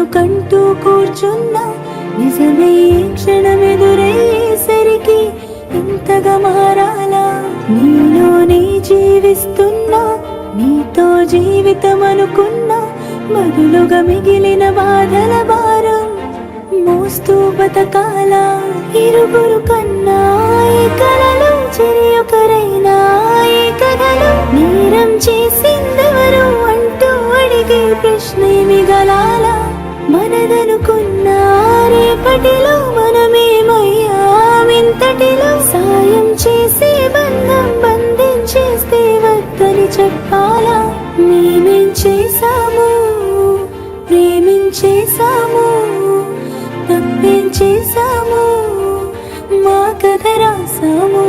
ఎందుకంటూ కూర్చున్నా నిజమే క్షణమెదురయ్యేసరికి ఇంతగా మారాలా? నీలోనే జీవిస్తున్నా, నీతో జీవితం అనుకున్నా, బదులుగా మిగిలిన బాధల భారం మోస్తూ బతకాలా? ఇరుగురు కన్నా ఈ కలలో చెరి ఒకరైనా ఈ కథలో నేరం చేసిందెవరు అంటూ అడిగే ప్రశ్న మిగలాలా? మనదనుకున్న రేపటిలో మనమేమయ్యామింతటిలో సాయం చేసే బంధం బంధించేస్తే వద్దని చెప్పాలా? మేమేం చేశాము, ప్రేమించేశాము, తప్పేం చేశాము, మా కథ రాసాము.